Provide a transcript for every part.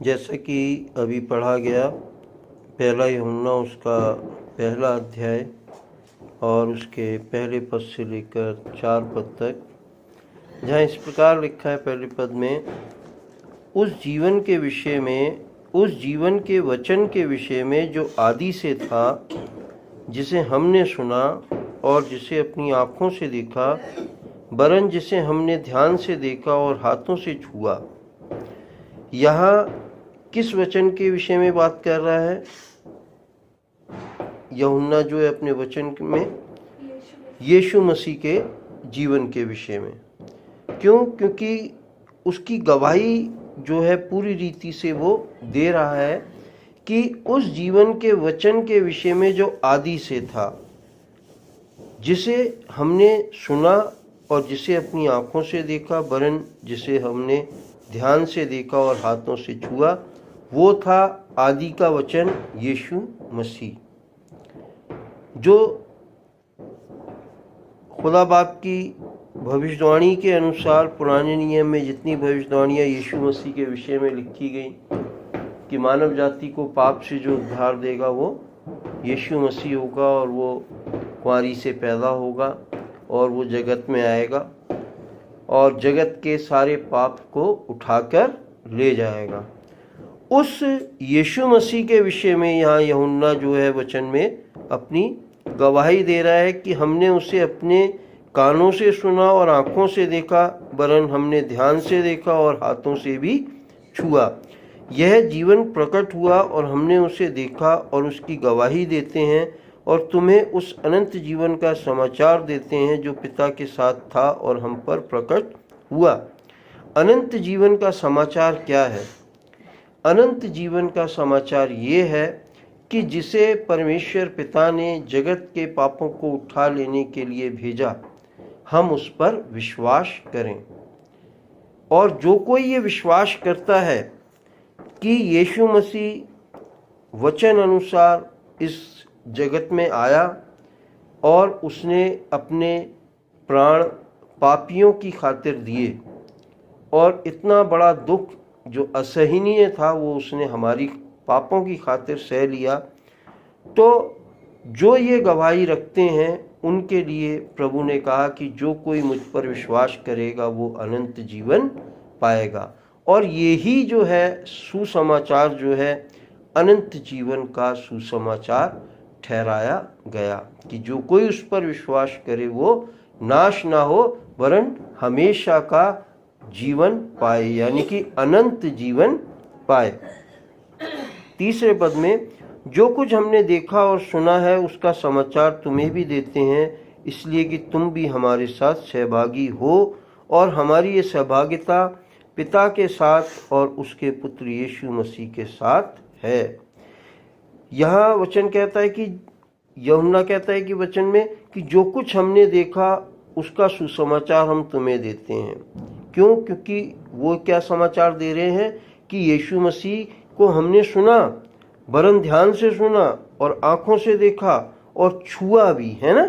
जैसा कि अभी पढ़ा गया पहला यूहन्ना उसका पहला अध्याय और उसके पहले पद से लेकर 4 पद तक, जहाँ इस प्रकार लिखा है पहले पद में, उस जीवन के विषय में, उस जीवन के वचन के विषय में जो आदि से था, जिसे हमने सुना और जिसे अपनी आँखों से देखा, वरन जिसे हमने ध्यान से देखा और हाथों से छुआ। यहाँ किस वचन के विषय में बात कर रहा है यूहन्ना जो है अपने वचन में? यीशु मसीह के जीवन के विषय में। क्यों? क्योंकि उसकी गवाही जो है पूरी रीति से वो दे रहा है कि उस जीवन के वचन के विषय में जो आदि से था, जिसे हमने सुना और जिसे अपनी आँखों से देखा, वरन जिसे हमने ध्यान से देखा और हाथों से छुआ, वो था आदि का वचन यीशु मसीह, जो खुदा बाप की भविष्यवाणी के अनुसार पुराने नियम में जितनी भविष्यवाणियाँ यीशु मसीह के विषय में लिखी गई कि मानव जाति को पाप से जो उद्धार देगा वो यीशु मसीह होगा, और वो कुंवारी से पैदा होगा और वो जगत में आएगा और जगत के सारे पाप को उठाकर ले जाएगा। उस यीशु मसीह के विषय में यहाँ यूहन्ना जो है वचन में अपनी गवाही दे रहा है कि हमने उसे अपने कानों से सुना और आँखों से देखा, वरन हमने ध्यान से देखा और हाथों से भी छुआ। यह जीवन प्रकट हुआ और हमने उसे देखा और उसकी गवाही देते हैं और तुम्हें उस अनंत जीवन का समाचार देते हैं जो पिता के साथ था और हम पर प्रकट हुआ। अनंत जीवन का समाचार क्या है? अनंत जीवन का समाचार ये है कि जिसे परमेश्वर पिता ने जगत के पापों को उठा लेने के लिए भेजा, हम उस पर विश्वास करें। और जो कोई ये विश्वास करता है कि यीशु मसीह वचन अनुसार इस जगत में आया और उसने अपने प्राण पापियों की खातिर दिए और इतना बड़ा दुख जो असहनीय था वो उसने हमारी पापों की खातिर सह लिया, तो जो ये गवाही रखते हैं उनके लिए प्रभु ने कहा कि जो कोई मुझ पर विश्वास करेगा वो अनंत जीवन पाएगा। और यही जो है सुसमाचार जो है अनंत जीवन का सुसमाचार ठहराया गया कि जो कोई उस पर विश्वास करे वो नाश ना हो वरन हमेशा का जीवन पाए, यानी कि अनंत जीवन पाए। तीसरे पद में, जो कुछ हमने देखा और सुना है उसका समाचार तुम्हें भी देते हैं, इसलिए कि तुम भी हमारे साथ सहभागी हो, और हमारी ये सहभागिता पिता के साथ और उसके पुत्र यीशु मसीह के साथ है। यहाँ वचन कहता है कि यूहन्ना कहता है कि वचन में कि जो कुछ हमने देखा उसका सुसमाचार हम तुम्हें देते हैं। क्यों? क्योंकि वो क्या समाचार दे रहे हैं कि यीशु मसीह को हमने सुना, वरन ध्यान से सुना और आँखों से देखा और छुआ भी, है ना।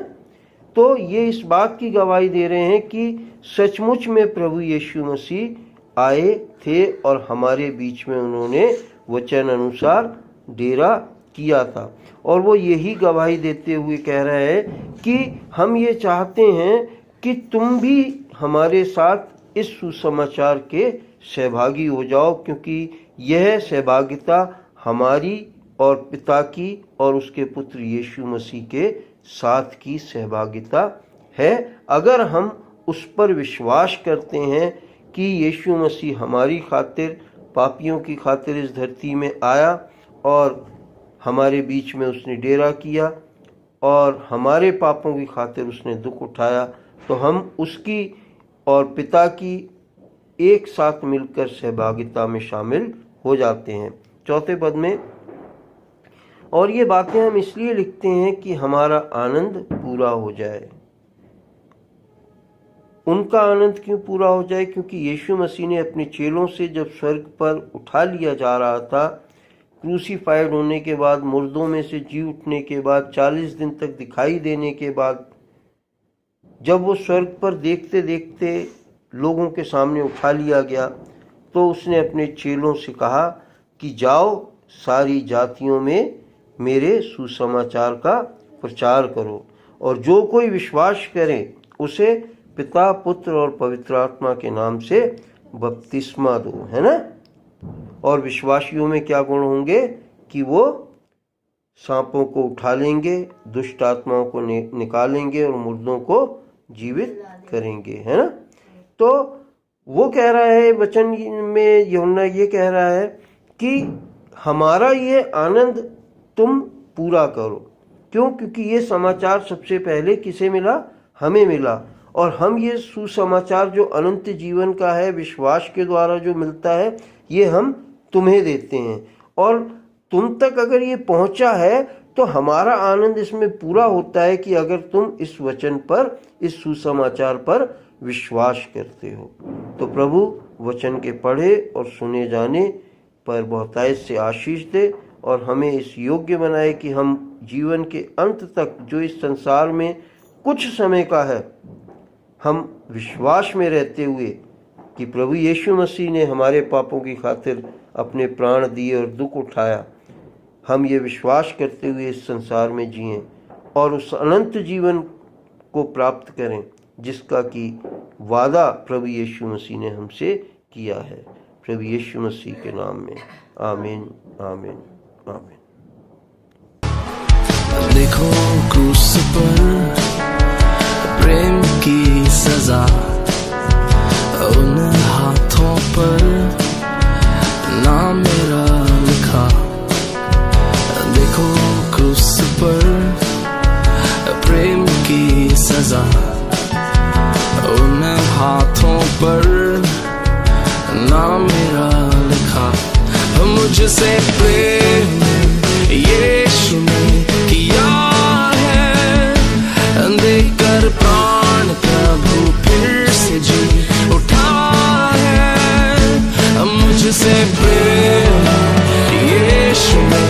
तो ये इस बात की गवाही दे रहे हैं कि सचमुच में प्रभु यीशु मसीह आए थे और हमारे बीच में उन्होंने वचन अनुसार डेरा किया था। और वो यही गवाही देते हुए कह रहा है कि हम ये चाहते हैं कि तुम भी हमारे साथ इस सुसमाचार के सहभागी हो जाओ, क्योंकि यह सहभागिता हमारी और पिता की और उसके पुत्र यीशु मसीह के साथ की सहभागिता है। अगर हम उस पर विश्वास करते हैं कि यीशु मसीह हमारी खातिर, पापियों की खातिर इस धरती में आया और हमारे बीच में उसने डेरा किया और हमारे पापों की खातिर उसने दुख उठाया, तो हम उसकी और पिता की एक साथ मिलकर सहभागिता में शामिल हो जाते हैं। चौथे पद में, और ये बातें हम इसलिए लिखते हैं कि हमारा आनंद पूरा हो जाए। उनका आनंद क्यों पूरा हो जाए? क्योंकि यीशु मसीह ने अपने चेलों से जब स्वर्ग पर उठा लिया जा रहा था, क्रूसीफाइड होने के बाद, मुर्दों में से जी उठने के बाद, 40 दिन तक दिखाई देने के बाद, जब वो स्वर्ग पर देखते देखते लोगों के सामने उठा लिया गया, तो उसने अपने चेलों से कहा कि जाओ सारी जातियों में मेरे सुसमाचार का प्रचार करो, और जो कोई विश्वास करे उसे पिता, पुत्र और पवित्र आत्मा के नाम से बपतिस्मा दो, है ना। और विश्वासियों में क्या गुण होंगे कि वो सांपों को उठा लेंगे, दुष्ट आत्माओं को निकालेंगे और मुर्दों को जीवित करेंगे, है ना। तो वो कह रहा है वचन में, यूहन्ना ये कह रहा है कि हमारा ये आनंद तुम पूरा करो। क्यों? क्योंकि ये समाचार सबसे पहले किसे मिला? हमें मिला। और हम ये सुसमाचार जो अनंत जीवन का है, विश्वास के द्वारा जो मिलता है, ये हम तुम्हें देते हैं। और तुम तक अगर ये पहुंचा है तो हमारा आनंद इसमें पूरा होता है कि अगर तुम इस वचन पर, इस सुसमाचार पर विश्वास करते हो। तो प्रभु वचन के पढ़े और सुने जाने पर बहुतायत से आशीष दे और हमें इस योग्य बनाए कि हम जीवन के अंत तक, जो इस संसार में कुछ समय का है, हम विश्वास में रहते हुए कि प्रभु यीशु मसीह ने हमारे पापों की खातिर अपने प्राण दिए और दुख उठाया, हम ये विश्वास करते हुए इस संसार में जिएं और उस अनंत जीवन को प्राप्त करें जिसका कि वादा प्रभु यीशु मसीह ने हमसे किया है। प्रभु यीशु मसीह के नाम में आमीन, आमीन, आमीन। देखो क्रूस पर प्रेम की सजा, उन हाथों पर नाम मेरा लिखा। देखो क्रूस पर प्रेम की सजा, उन हाथों पर नाम मेरा लिखा। मुझसे प्रेम यीशु ने किया है, देकर प्राण प्रभु फिर से जी उठा है। मुझसे प्रेम यीशु ने